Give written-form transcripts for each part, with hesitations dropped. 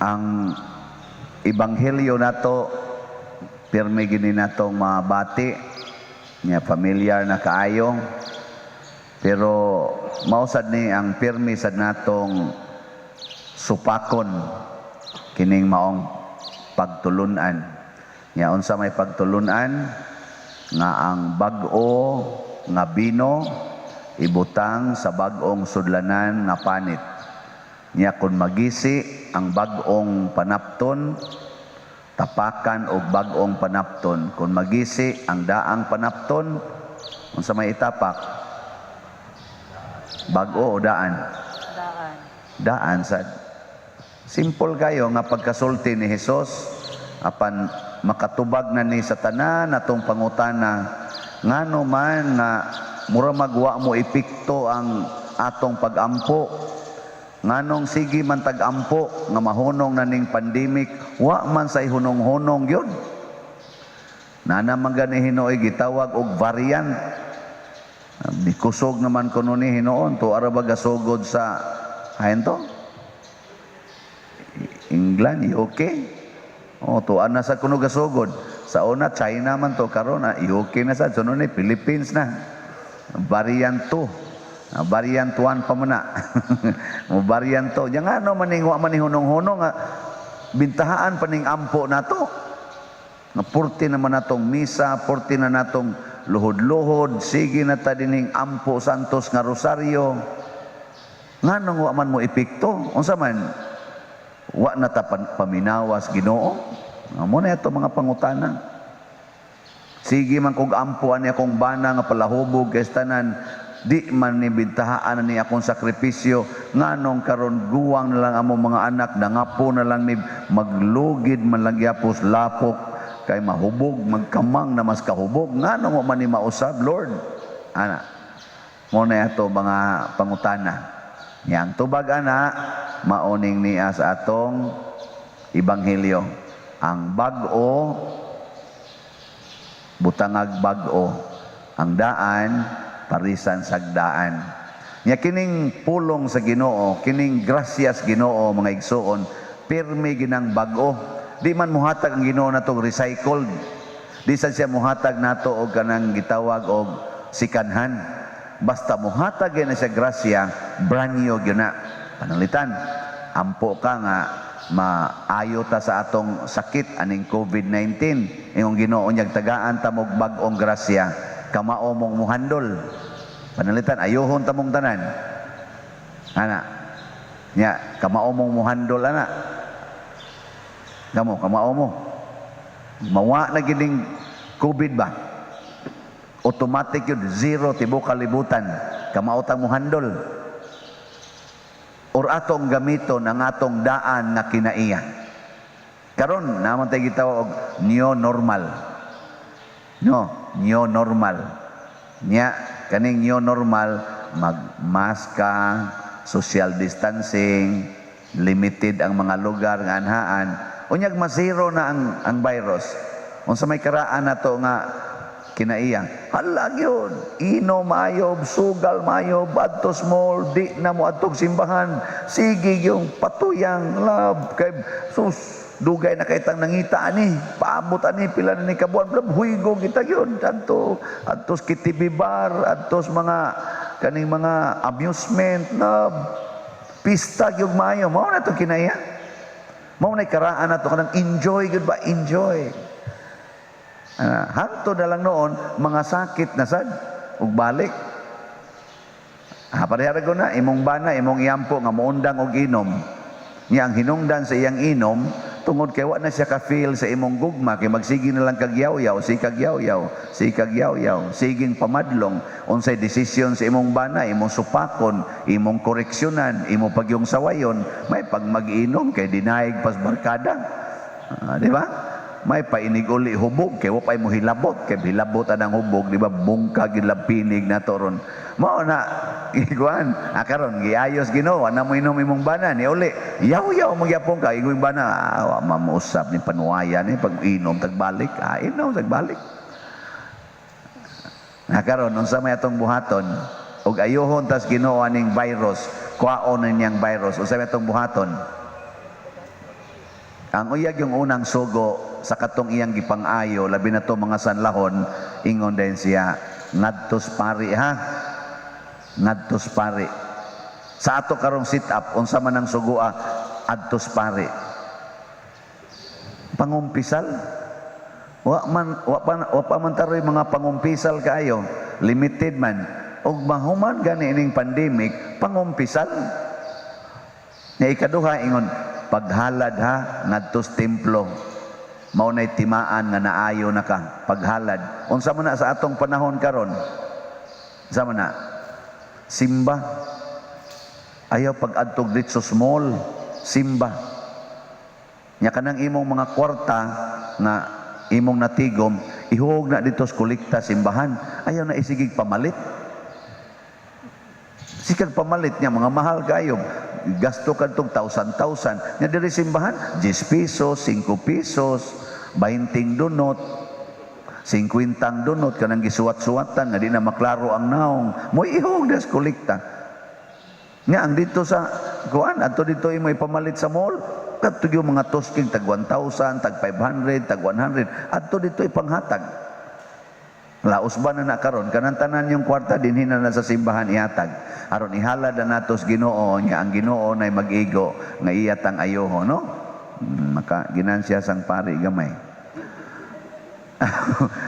ang ebanghelyo nato pirmi gini natong mabati nya familiar na kaayo, pero mausad ni ang pirmi sad natong supakon kining maong pagtulunan. Nya unsa may pagtulunan nga ang bag-o nga bino ibutang sa bag-ong sudlanan nga panit. Nya kun magisi ang bag-ong panapton, tapakan og bag-ong panapton. Kun magisi ang daang panapton, unsa may itapak? Bag-o o daan? Daan. Daan sad. Simple kayo nga pagkasulti ni Hesus apan makatubag na ni sa tanan atong pangutana ngano man nga mura magwa mo epekto ang atong pagampo, nganong sige man tag-ampo nga mahunong na ning pandemic, wa man say hunong-hunong yun. Nana man gani Hinoy gitawag og variant. Bikusog naman kuno ni Hinoon to ara ba gasugod sa haento England, UK. O to ana sa kuno gasugod sa una China man to karon UK na sa sunod ni Philippines na. Variant 2, variant 1 pa muna. Mo variant 2 nya ngano man ning wa man hunong-hunong nga bintahaan pa ning ampo nato. Nga purti naman natong misa, purti na natong luhod-luhod, sige na ta dining ampo santos nga rosaryo. Nganong wa man mo epekto? Unsa man wa na ta paminawas Ginoo? Amo na ito mga pangutana. Sige man kog ampo ani akong bana nga palahubog kay tanan, di man ni bintahaan ni akong sakripisyo, nganong karon guwang na lang amo mga anak, nangapo na lang ni maglugid man lang gyapos lapok kay mahubog magkamang na mas kahubog, nganong wa man ni mausab Lord. Ana mo na ito mga pangutana. Yang tubag ana maoning niya sa atong ebanghelyo. Ang bag-o butangag bag-o, ang daan parisan sagdaan. Nya kining pulong sa Ginoo, kining grasyas Ginoo mga igsoon, pirmi ginang bag-o. Di man muhatag ang Ginoo natong recycled. Di sad siya muhatag nato og kanang gitawag og sikanhan. Basta muhatag na siya grasya, brand new gyud na. Panalitan, ampo ka nga maayo ta sa atong sakit aning COVID-19. Ingong Ginoo nyag tagaan ta mog bag-ong grasya, kamao mong muhandol. Panalitan, ayohon ta mong tanan. Ana. Nya, kamao mong muhandol ana. Kamao mo. Mawa na gining COVID ba? Automatic yun, zero, tibo kalibutan. Kamautang mo handol. Or atong gamiton ang atong daan na kinaiya. Karon naman tayo gitawag new normal. No, new normal. Nya, kaning new normal, magmaska, social distancing, limited ang mga lugar nga anhaan. Unyag masiro na ang virus. Unsa may karaan na to nga kinaiya, halag yun, inom mayob, sugal mayob, adtos mall, di na mo adtog simbahan, sige yung patuyang love, kay sus, dugay na kaitang nangita ani, paabot ani, pila na ni kabuan, huigo kita yun, adtos kitibibar, adtos mga, kaning mga amusement, love, pista yung mayo, mao na itong kinaiya, mao na karaan na ito, kanang enjoy, good ba, enjoy. Hanto na lang noon mga sakit na sad ug balik. Parehara ko na imong bana imong iyampo nga muundang og inom. Nya ang hinungdan sa iyang inom tungod kay wa na siya ka feel sa imong gugma kay magsigi na lang kagyaw-yaw, siging pamadlong unsay desisyon sa imong bana, imong supakon, imong koreksyonan, imong pagyong sawayon, may pag mag-inom kay dinaig pas barkada. Di ba? May painig uli hubog kay wa pay mo hilabot kay hilabot anang hubog, di ba, bungka gilapinig na toron mao na iguan karon giayos Ginoo ana mo inom imong bana ni uli yaw magyapon ka igoy bana wa mamusap ni panuwaya ni pag inom tagbalik inom tagbalik karon unsa may atong buhaton ug ayohon tas Ginoo aning virus kuaon niyang virus unsa may atong buhaton Ang uyag yung unang sugo sa katong iyang gipang-ayo, labi na to mga sanlahon, ingon din siya, ngadtos pari ha. Ngadtos pari. Sa ato karong sit-up, unsa man ang sugua, adtos pari. Pangumpisal? Wa pa man taroy mga pangumpisal kaayo, limited man. Og mahuman gani ining pandemic, pangumpisal. Nya ikaduha ingon, paghalad ha ngadtos templo. Mao nay timaan nga naayo na ka paghalad. Unsa man na sa atong panahon karon? Unsa man na? Simba. Ayaw pag-adtog dito sa mall, simba. Nya kanang imong mga kwarta nga imong natigom, ihuog na dito sa kolekta simbahan. Ayaw na isigig pamalit. Sikag pamalit niya, mga mahal kayo. Gasto ka itong 1,000. Nga diri simbahan, 10 pesos, 5 pesos, 20 dunot, 50 dunot, kanang gisuwat-suwatan, nga di na maklaro ang naong. Mo ihuog na sa kolekta. Nga ang dito sa kuan, ato dito imo ipamalit sa mall, kadto yung mga tosking tag 1,000, tag 500, tag 100, adto dito ipanghatag. Laos ba na karon kanang tanan yung kwarta dinhin na sa simbahan ihatag. Aron ihalad na natos Ginoo nya ang Ginoo nay mag-igo nga iyatang ayoho no. Maka ginansya sang pari gamay.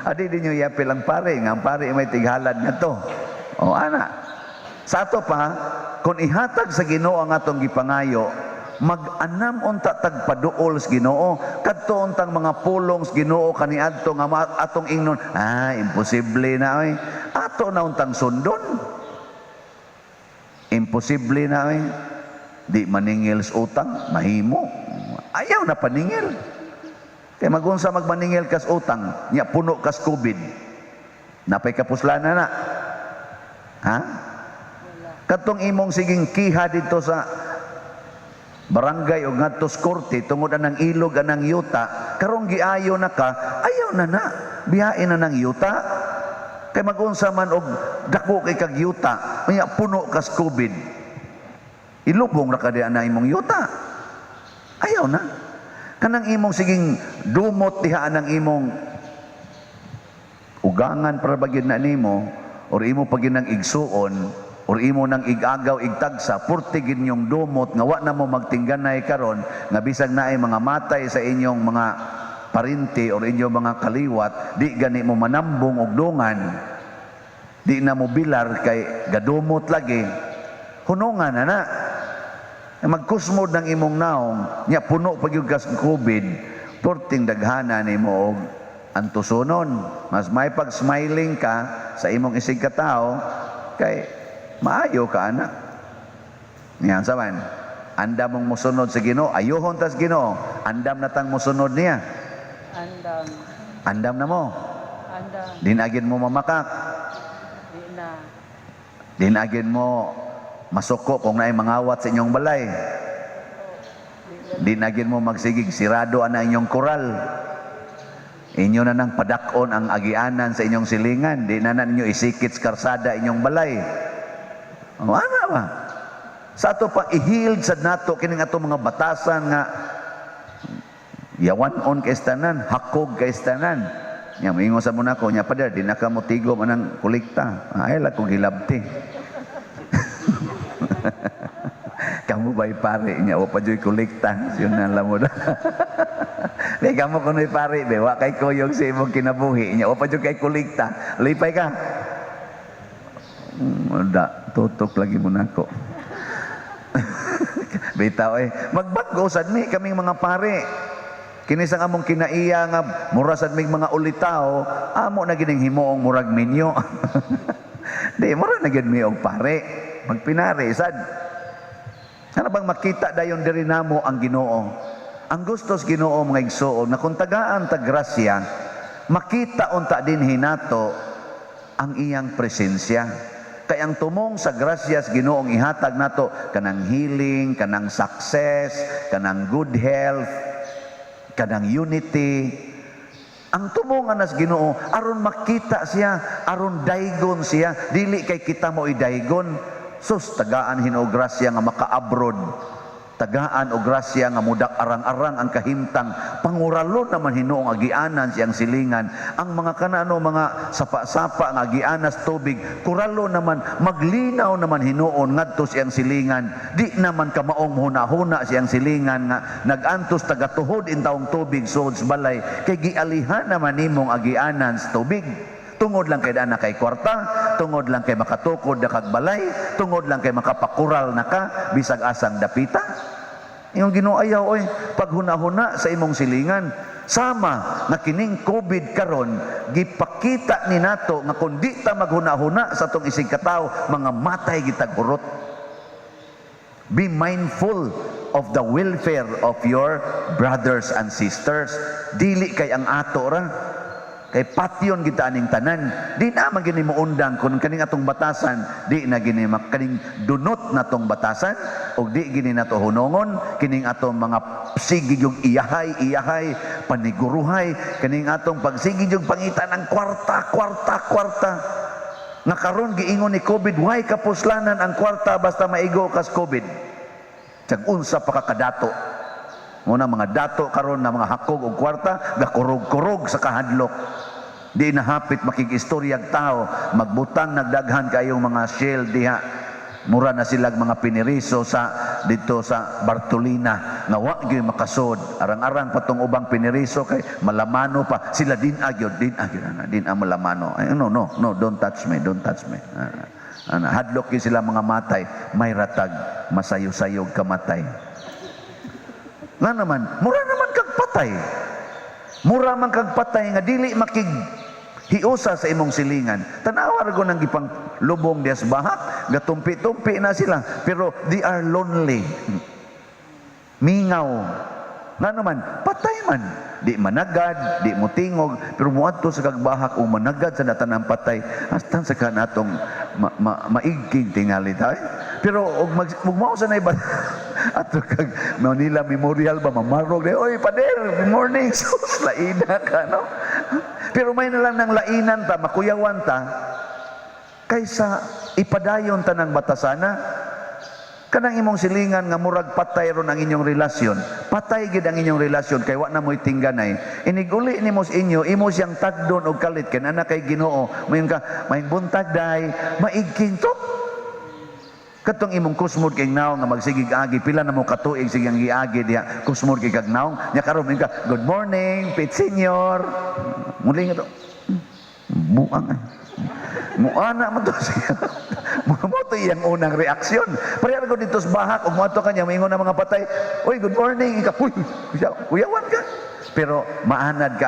Adi din yung yapil ang pari nga ang pari may tighalad na to. O ana. Sa ato pa kung ihatag sa Ginoo ang atong gipangayo, mag-anam unta tagpaduol sa Ginoo, kadto untang mga pulong sa Ginoo kaniadto nga atong ingnon, imposible na oy. Ato na untang sundon. Imposible na oy. Di maningil sa utang, mahimo. Ayaw na paningil. Kaya magunsa magmaningil kas utang, nya puno kas COVID. Napay kapuslanan na. Ha? Katong imong siging kiha dito sa barangay o ngadto sa korte tungod anang ilog anang yuta, karong giayo na ka, ayaw na na. Biyain na ng yuta. Kay magunsa man og dako kay kag yuta, nya puno kas COVID. Ilubong ra ka di ana imong yuta. Ayaw na. Kanang imong siging dumot diha anang imong ugangan para bagid na nimo or imo paginang igsuon or imo nang igagaw igtagsa purtigin yung dumot nga wa na mo magtingganay karon nga bisag naay mga matay sa inyong mga parinti or inyong mga kaliwat di gani mo manambong og dungan di na mo bilar kay gadumot lagi hunungan na magkusmod ng imong naong nya puno pag yung gas COVID purting daghana nimo og antusonon mas may pag smiling ka sa imong isig ka tao kay maayo ka anak. Niyan saman. Andam mong musunod sa Ginoo, ayohon tas Ginoo. Andam na tang musunod niya. Andam. Andam na mo. Andam. Dinagin mo mamakak. Di na. Dinagin mo masuko kung naay mangawat sa inyong balay. Dinagin mo magsigig sirado ana inyong koral. Inyo na nang padakon ang agianan sa inyong silingan. Di na ninyo isikit sa karsada inyong balay. O ana ba? Sa ato pa ihiled sa nato kining ato mga batasan nga yawanon kay tanan, hakog kay tanan. Nya moingon sa muna ko nya pada di na ka mo tigom anang kolekta. Ay la kong hilabti. Kamu bay pare nya o pa joy kolekta. Yun na lang mo da. Di kamu kunoy pare be wa kay koyog sa imong kinabuhi nya o pa joy kay kolekta. Lipay ka. Da tutok lagi mo nako. Bitaw magbago sad mi kaming mga pare. Kini sang among kinaiya nga mura sad mig mga ulitaw, amo na gining himuong murag minyo. Di mura na gid mi og pare. Magpinari sad. Ano bang makita dayon diri namo ang Ginoo? Ang gustos Ginoo mga igsoon na kung tagaan tag grasya, makita unta din hinato ang iyang presensya. Kay ang tumong sa grasyas Ginoong ihatag nato kanang healing, kanang success, kanang good health, kanang unity. Ang tumong anas Ginoo aron makita siya, aron daygon siya, dili kay kita mo idaygon. Sus tagaan Hinoo grasya nga maka-abroad. tagaan o grasya nga mudak arang-arang ang kahimtang panguralo naman hinuong agianan siyang silingan. Ang mga kanano mga sapa-sapa nga agianas tubig kuralo naman maglinaw naman hinuon ngadto siyang silingan. Di naman kamaong huna-huna siyang silingan nga nagantos tagatuhod in taong tubig sud balay kay gialihan naman nimong agianan sa tubig. Tungod lang kay dana kay kwarta, tungod lang kay makatukod na kag balay, tungod lang kay makapakural na ka bisag asang dapita. Yung ginuayaw oy paghuna-huna sa imong silingan. Sama nga kining COVID karon gipakita ni nato nga kun di ta maghuna-huna sa tong isig katawo, mga matay gitag urot. Be mindful of the welfare of your brothers and sisters. Dili kay ang ato ra. Kay patyon kita aning tanan, di na magini mo undang kun kaning atong batasan, di na gini kaning dunot natong batasan og di gini nato hunongon kining atong mga sigig yung iyahay paniguruhay kaning atong pagsigig yung pangitan ng kwarta nga karon giingon ni COVID why kapuslanan ang kwarta basta maigo kas COVID. Tag unsa pa kakadato. Muna mga dato karon na mga hakog og kwarta gakurog-kurog sa kahadlok. Di na hapit makikistoryag tao, magbutang nagdaghan kayong mga shell diha. Mura na silag mga piniriso sa dito sa Bartolina nga wa gyud makasod. Arang-arang patong ubang piniriso kay malamano pa sila din agyod malamano. Ay, no, don't touch me. Hadlok gyud sila mga matay, may ratag masayo-sayog kamatay. Nga naman, mura naman kag patay. Mura man kag patay nga dili hiusa sa imong silingan. Tanawar ko nang gipang lubong dias bahak, gatumpi-tumpi na sila, pero they are lonely. Mingaw. Nga naman, patay man. Di managad, di mutingog, pero muadto sa kagbahak o managad sa natanang patay, hasta sa kanatong maigking tingali tayo. Pero magmao sa na iba ato kag Manila Memorial ba mamarog de oy pader good morning sus laina ka no. Pero may na lang ng lainan ta makuyawan ta kaysa ipadayon ta ng batasana. Kanang imong silingan nga murag patay ron ang inyong relasyon. Patay gid ang inyong relasyon kay wa na mo'y tingganay. Iniguli nimo sa inyo, imo siyang tagdon og kalit kay ana kay Ginoo. Mayon ka, may buntag day, maigking to. Katong imong kusmod kay naw nga magsigig agi pila na mo katuig sigang giagi diha kusmod kay kag naw nya karon ka good morning pit senior muli nga to buang muana man to siya mo to iyang unang reaksyon pareha ko dito sa bahak ug moadto kanya moingon na mga patay oy good morning ika kuyawan ka pero maanad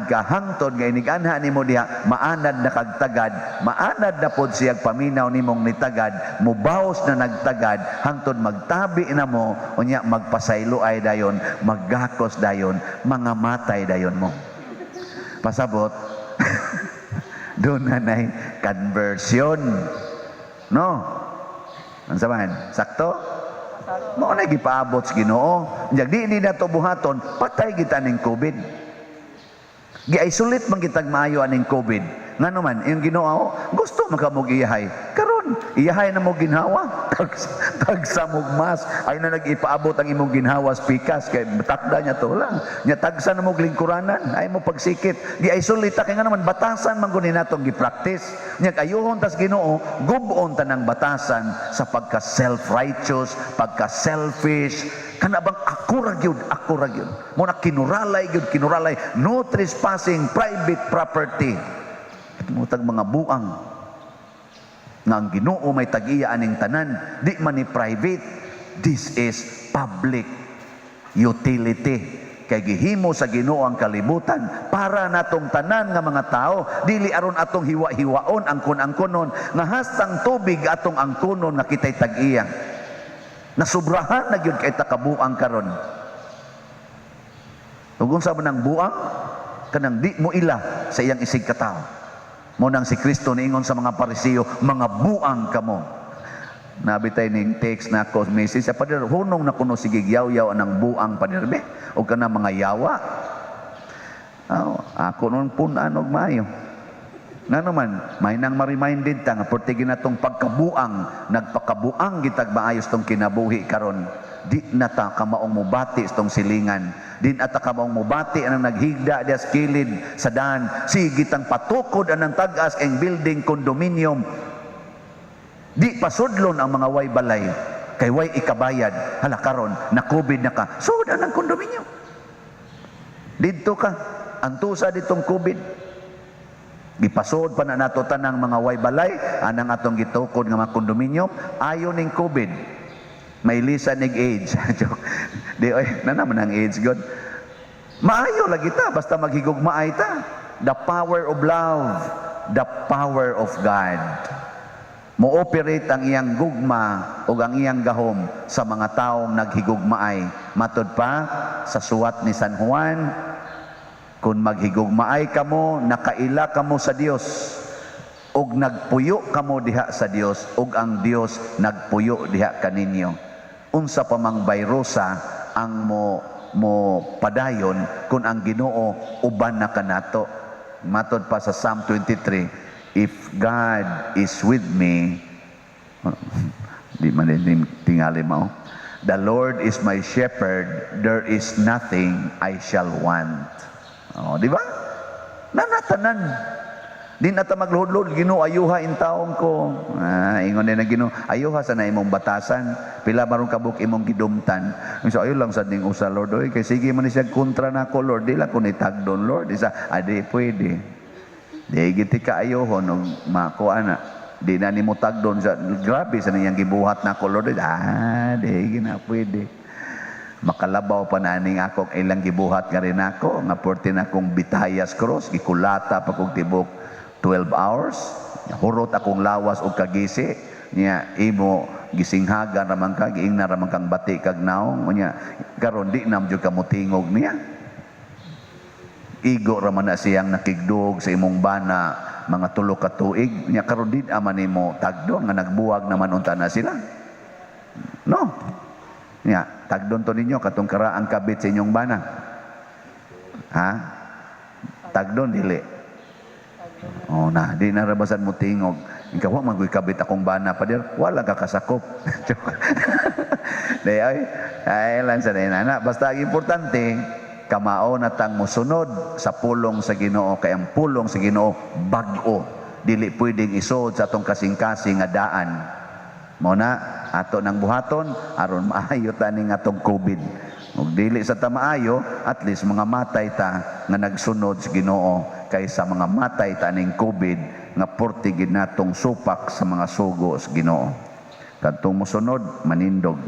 ka hangtod nga iniganha nimo diha maanad na kagtagad maanad na pod siyag paminaw nimong nitagad mubaos na nagtagad hangtod magtabi na mo unya magpasaylo ay dayon maggakos dayon mga matay dayon mo pasabot doon na nay conversion no unsa man sakto mo na gipaabot sa Ginoo nya di na to buhaton patay kita ning COVID. Gi-isolate man kitag maayo aning COVID. Ngano man, yung Ginoo gusto makamog iyahay. Karon, iyahay na mo ginhawa. Tagsa mo mas ay na nag-ipaabot ang imong ginhawa pikas kay takda niya to lang. Nya tagsa na mo lingkuranan, ay mo pagsikit. Gi-isolate ta kay nga naman batasan man guni natong gi-practice. Nya ayuhon tas Ginoo, gubon ta ng batasan sa pagka self-righteous, pagka selfish. Kana bang ako ra gyud mo na kinuralay no trespassing private property mutag mga buang nga ang Ginoo may tag-iya aning tanan di man ni private this is public utility kay gihimo sa Ginoo ang kalibutan para natong tanan nga mga tao dili aron atong hiwa-hiwaon ang kun-angkunon nga hastang tubig atong angkunon nga kitay tag-iya nasubrahan na gyud kay takabuang karon. Ug unsa man ang buang kanang di mo ila sa iyang isig ka tawo. Mo nang si Kristo niingon sa mga Pariseo, mga buang kamo. Nabitay ning text na ko message sa pader hunong na kuno sige yaw-yaw anang buang paderbe o kana mga yawa. Ako nun punan og maayo. Nga naman, may nang ma-reminded ta nga porti ginatong pagkabuang, nagpakabuang gitag maayos tong kinabuhi karon. Di na ta kamaong mubati itong silingan. Di na ta kamaong mubati anang naghigda diya sa kilid sa daan. Sigitang patukod anang tagas ang building condominium. Di pasudlon ang mga way balay. Kay way ikabayad. Hala karon, na COVID na ka. Sud ang condominium. Dito ka. Antusa ditong COVID. Gipasod pa na nato tanang mga way balay, anang atong gitukod nga mga kondominium, ayon ning COVID. May lisan nig AIDS. Di oy, na naman ang AIDS God. Maayo lagi ta basta maghigugmaay ta. The power of love, the power of God. Mo-operate ang iyang gugma o ang iyang gahom sa mga taong naghigugmaay. Matod pa sa suwat ni San Juan, kung maghigugmaay kamo, nakaila kamo sa Dios, ug nagpuyo kamo diha sa Dios, ug ang Dios nagpuyo diha kaninyo. Unsa pa mang bayrosa ang mo padayon kung ang Ginoo uban na kanato. Matod pa sa Psalm 23, if God is with me, di man din tingali mo. The Lord is my shepherd, there is nothing I shall want. Oh, di ba? Nanatanan. Di na ta magluhod-luhod, Ginoo ayuha in taong ko. Ingon din na Ginoo, ayuha sa na imong batasan. Pila maron kabuk imong gidumtan. So ayo lang sad ning usa Lord, oy kay sige man ni siya kontra nako Lord, dila ko ni tagdon Lord. Isa adi pwede. Di giti ka ayohon og mako ana. Di na nimo tagdon sa grabe sa niyang gibuhat nako Lord. Di gina pwede. Makalabaw pa na ning akong ilang gibuhat nga rin ako, nga 14 akong bitayas cross, gikulata pa kong tibok 12 hours, hurot akong lawas o kagisi, niya imo gisinghagan ramang ka, giingna ramang kang bati kag naong, niya karon di nam jud ka mutingog niya. Igo raman na siyang nakigdog sa imong bana, mga 3 ka tuig, niya karon di aman nimo tagdo, nga nagbuwag naman unta na sila. No? Niya, tagdon to ninyo katong karaang kabit sa inyong bana. Ha? Tagdon dili. Oh na, di na rabasan mo tingog. Ikaw magoy kabit akong bana pa dir, wala ka kasakop. Di ay lang sa nana. Basta ang importante, kamao na tang mosunod sa pulong sa Ginoo, kay ang pulong sa Ginoo bag-o. Dili pwedeng isod sa atong kasing-kasing nga daan. Mo na ato nang buhaton aron maayo ta ning atong COVID. Ug dili sa ta maayo, at least mga matay ta nga nagsunod sa Ginoo kaysa mga matay ta ning COVID nga porti gid natong supak sa mga sugo sa Ginoo. Kadtong mosunod manindog.